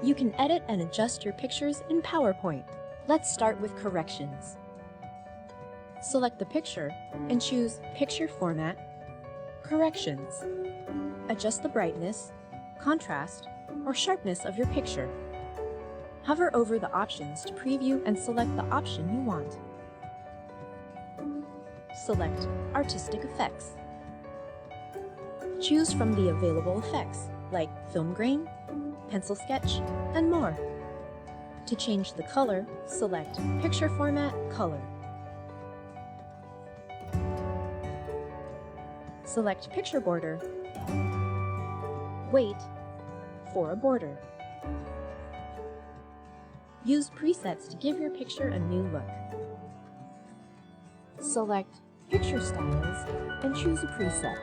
You can edit and adjust your pictures in PowerPoint. Let's start with corrections. Select the picture and choose Picture Format, Corrections. Adjust the brightness, contrast, or sharpness of your picture. Hover over the options to preview and select the option you want. Select Artistic Effects. Choose from the available effects like film grain, pencil sketch, and more. To change the color, select Picture Format, Color. Select Picture Border. Wait for a border. Use presets to give your picture a new look. Select Picture Styles and choose a preset.